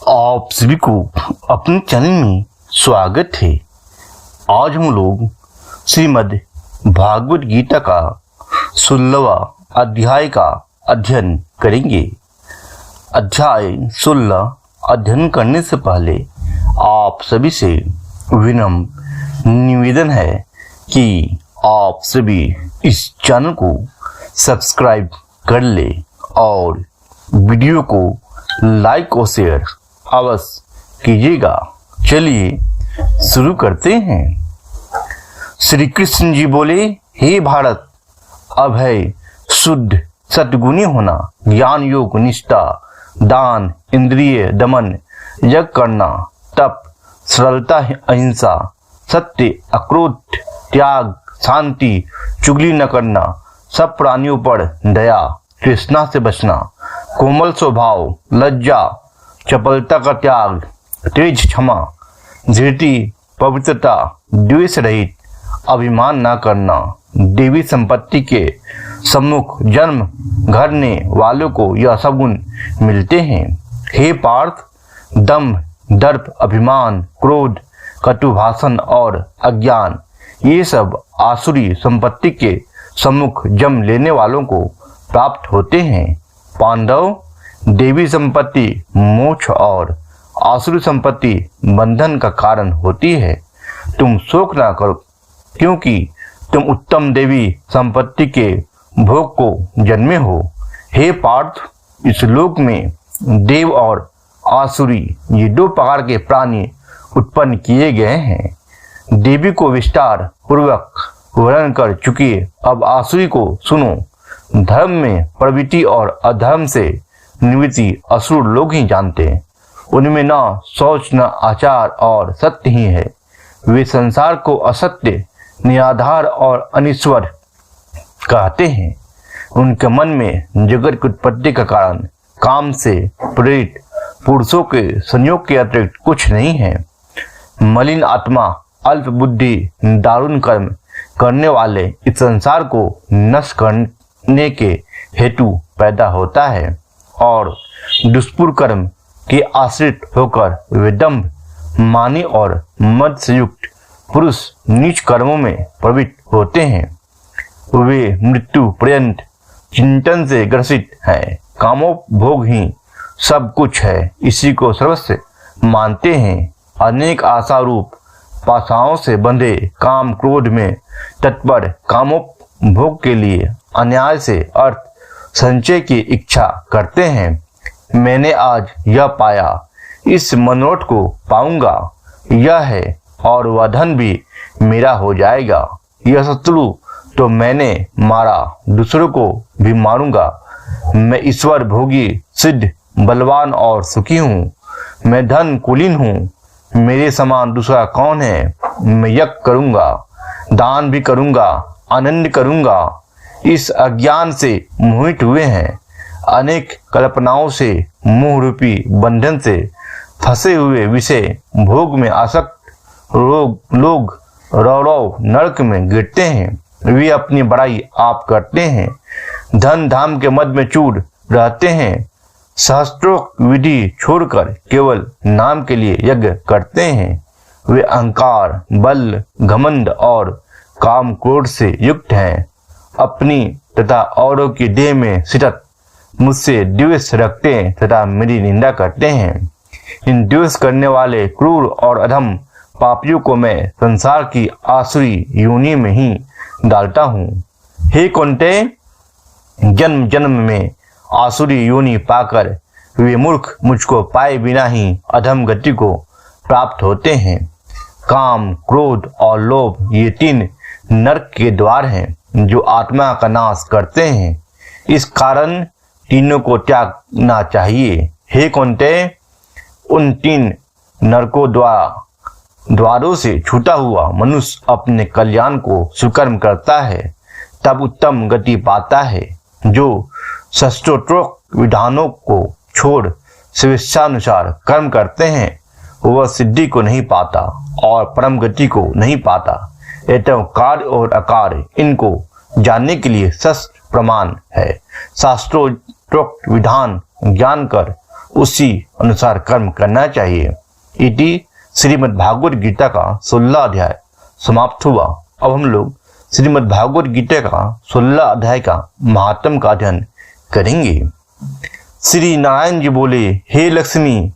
आप सभी को अपने चैनल में स्वागत है। आज हम लोग श्रीमद् भागवत गीता का 16वां अध्याय का अध्ययन करेंगे। अध्याय 16 अध्ययन करने से पहले आप सभी से विनम्र निवेदन है कि आप सभी इस चैनल को सब्सक्राइब कर ले और वीडियो को लाइक और शेयर अवश्य कीजिएगा। चलिए शुरू करते हैं। श्री कृष्ण जी बोले, हे भारत, अभय शुद्ध सद्गुणी होना, ज्ञान योग निष्ठा, दान इंद्रिय दमन, यज्ञ करना, तप, सरलता अहिंसा, सत्य अक्रोध, त्याग, शांति, चुगली न करना, सब प्राणियों पर दया, तृष्णा से बचना, कोमल स्वभाव, लज्जा, चपलता का त्याग, तेज क्षमा, धृति, पवित्रता, द्वेष रहित, अभिमान न करना, देवी संपत्ति के सम्मुख जन्म घरने वालों को यह सब गुण मिलते हैं। हे पार्थ, दम्भ, दर्प, अभिमान, क्रोध, कटु भाषण और अज्ञान, ये सब आसुरी संपत्ति के सम्मुख जन्म लेने वालों को प्राप्त होते हैं। पांडव, देवी संपत्ति मोक्ष और आसुरी संपत्ति बंधन का कारण होती है। तुम शोक न करो, क्योंकि तुम उत्तम देवी संपत्ति के भोग को जन्मे हो। हे पार्थ, इस लोक में देव और आसुरी ये दो प्रकार के प्राणी उत्पन्न किए गए हैं। देवी को विस्तार पूर्वक वर्णन कर चुकी, अब आसुरी को सुनो। धर्म में प्रवृत्ति और अधर्म से निवृत्ति असुर लोग ही जानते हैं। उनमें न शौच न आचार और सत्य ही है। वे संसार को असत्य, निराधार और अनिश्वर कहते हैं। उनके मन में जगत की उत्पत्ति का कारण काम से प्रेरित पुरुषों के संयोग के अतिरिक्त कुछ नहीं है। मलिन आत्मा, अल्प बुद्धि, दारुण कर्म करने वाले इस संसार को नष्ट करने के हेतु पैदा होता है और दुष्पुर कर्म के आश्रित होकर वे दंभ, मानी और मद से युक्त पुरुष नीच कर्मों में प्रवृत्त होते हैं। वे मृत्यु पर्यंत चिंतन से ग्रसित हैं। कामोपभोग ही सब कुछ है, इसी को सर्वस्व मानते हैं। अनेक आशा रूप पाशाओं से बंधे काम क्रोध में तत्पर, कामोपभोग के लिए अन्याय से अर्थ संचय की इच्छा करते हैं। मैंने आज यह पाया, इस मनोरथ को पाऊंगा, यह है और वह धन भी मेरा हो जाएगा। यह शत्रु तो मैंने मारा, दूसरों को भी मारूंगा। मैं ईश्वर भोगी, सिद्ध, बलवान और सुखी हूँ। मैं धन कुलीन हूँ, मेरे समान दूसरा कौन है। मैं यज्ञ करूंगा, दान भी करूंगा, आनंद करूंगा। इस अज्ञान से मोहित हुए हैं। अनेक कल्पनाओं से मोह रूपी बंधन से फंसे हुए विषय भोग में आसक्त लोग रौरव नरक में गिरते हैं। वे अपनी बड़ाई आप करते हैं, धन धाम के मद में चूर रहते हैं। सहस्त्रोक्त विधि छोड़कर केवल नाम के लिए यज्ञ करते हैं। वे अहंकार, बल, घमंड और काम क्रोध से युक्त हैं। अपनी तथा औरों की देह में स्थित मुझसे द्वेष रखते हैं तथा मेरी निंदा करते हैं। इन द्वेष करने वाले क्रूर और अधम पापियों को मैं संसार की आसुरी योनि में ही डालता हूँ। हे कौन्तेय, जन्म जन्म में आसुरी योनि पाकर वे मूर्ख मुझको पाए बिना ही अधम गति को प्राप्त होते हैं। काम, क्रोध और लोभ ये तीन नरक के द्वार हैं जो आत्मा का नाश करते हैं। इस कारण तीनों को त्यागना चाहिए। हे कौन्तेय, उन तीन नरकों द्वारों से छूटा हुआ मनुष्य अपने कल्याण को सुकर्म करता है, तब उत्तम गति पाता है। जो शास्त्रोक्त विधानों को छोड़ स्वेच्छानुसार कर्म करते हैं, वह सिद्धि को नहीं पाता और परम गति को नहीं पाता। एवं कार्य और अकार्य इनको जानने के लिए शास्त्र प्रमाण है। शास्त्रोक्त विधान ज्ञान कर उसी अनुसार कर्म करना चाहिए। इति श्रीमद् भागवत गीता का 16 अध्याय समाप्त हुआ। अब हम लोग श्रीमद् भागवत गीता का 16 अध्याय का महात्म का अध्ययन करेंगे। श्री नारायण जी बोले, हे लक्ष्मी,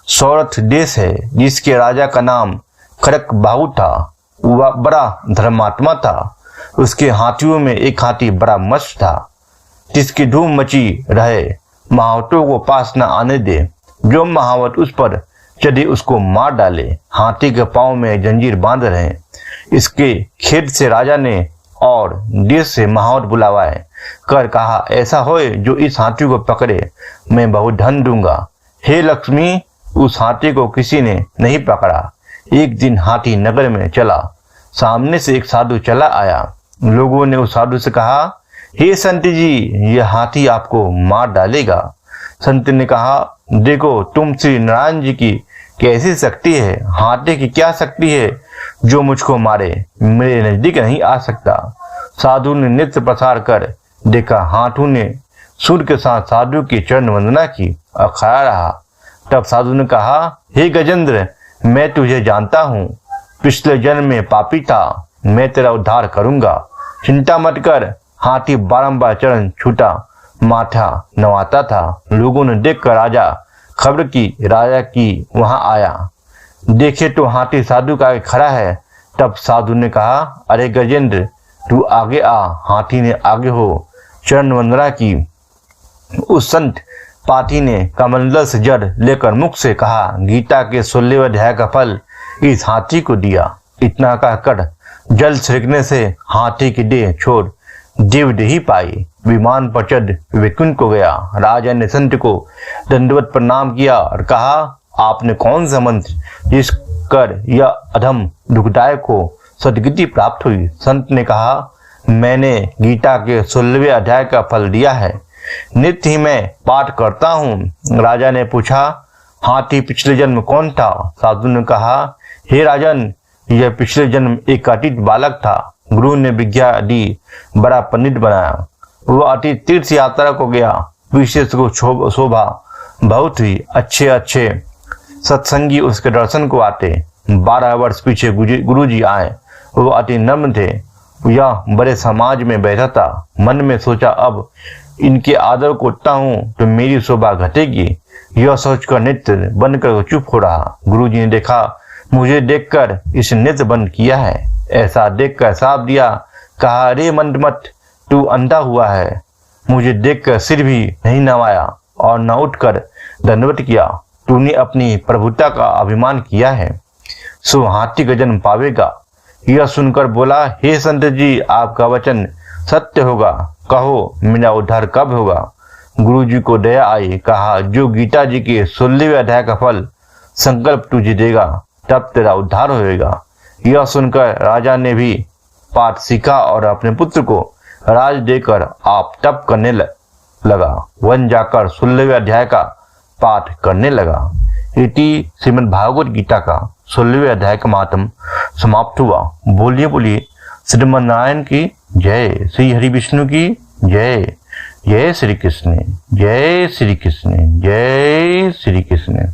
सौरथ देश है जिसके राजा का नाम खरक बाहु था। वह बड़ा धर्मात्मा था। उसके हाथियों में एक हाथी बड़ा मस्त था, जिसकी धूम मची रहे, महावतों को पास न आने दे। जो महावत उस पर चढ़े उसको मार डाले। हाथी के पांव में जंजीर बांध रहे। इसके खेत से राजा ने और देश से महावत बुलावाए कर कहा, ऐसा होए जो इस हाथी को पकड़े, मैं बहुत धन दूंगा। हे लक्ष्मी, उस हाथी को किसी ने नहीं पकड़ा। एक दिन हाथी नगर में चला। सामने से एक साधु चला आया। लोगों ने उस साधु से कहा, हे संत जी, यह हाथी आपको मार डालेगा। संत ने कहा, देखो, तुम श्री नारायण जी की कैसी शक्ति है। हाथी की क्या शक्ति है जो मुझको मारे? मेरे नजदीक नहीं आ सकता। साधु ने नृत्य प्रसार कर देखा। हाथू ने सूर्य के साथ साधु की चरण वंदना की और खड़ा रहा। तब साधु ने कहा, हे गजेंद्र, मैं तुझे जानता हूँ। पिछले जन्म में पापी था, मैं तेरा उद्धार करूंगा। चिंता मत कर। हाथी बारंबार चरण छूटा, माथा नवाता था। लोगों ने देखकर राजा खबर की। राजा की वहां आया, देखे तो हाथी साधु का खड़ा है। तब साधु ने कहा, अरे गजेंद्र, तू आगे आ। हाथी ने आगे हो चरण वंदना की। उस संत पाठी ने कमंडल से जड़ लेकर मुख से कहा, गीता के 16वें अध्याय का फल इस हाथी को दिया। इतना कहकर जल छिड़कने से हाथी की देह छोड़ देवदेही पाई। विमान पर चढ़ वैकुंठ को गया। राजा ने संत को दंडवत प्रणाम किया और कहा, आपने कौन सा मंत्र जिस कर यह अधम दुखदायक को सदगति प्राप्त हुई? संत ने कहा, मैंने गीता के 16वें अध्याय का फल दिया है। नित्य ही मैं पाठ करता हूँ। राजा ने पूछा, हाथी पिछले जन्म कौन था? साधु ने कहा, हे राजन, यह पिछले जन्म एक अतीत बालक था। गुरु ने विज्ञा दी, बड़ा पंडित बनाया। वह अतीत तीर्थ यात्रा को गया। विशेष को शोभा बहुत हुई। अच्छे अच्छे सत्संगी उसके दर्शन को आते। 12 वर्ष पीछे गुरु जी आए। वह अति नम्र थे। यह बड़े समाज में बैठा था। मन में सोचा, अब इनके आदर को उठता हूँ तो मेरी शोभा घटेगी। यह सोचकर नित्य बनकर चुप हो रहा। गुरु जी ने देखा, मुझे देखकर इस नित्य बंद किया है। ऐसा देखकर साफ दिया। कहा, अरे मंदमत, तू अंधा हुआ है। मुझे देखकर सिर भी नहीं नवाया और न उठकर दंडवत किया। तूने अपनी प्रभुता का अभिमान किया है, सो हाथी का जन्म पावेगा। यह सुनकर बोला, हे संत जी, आपका वचन सत्य होगा। कहो, मेरा उद्धार कब होगा? गुरु जी को दया आई। कहा, जो गीता जी के 16वें अध्याय का फल संकल्प तुझे देगा, तब तेरा उद्धार होएगा। यह सुनकर राजा ने भी पाठ सीखा और अपने पुत्र को राज देकर आप तप करने लगा। वन जाकर 16वें अध्याय का पाठ करने लगा। इति श्रीमद् भागवत गीता का 16वें अध्याय का महात्म समाप्त हुआ। बोलिए बोलिए श्रीमन नारायण की जय। श्री हरि विष्णु की जय। जय श्री कृष्ण, जय श्री कृष्ण, जय श्री कृष्ण।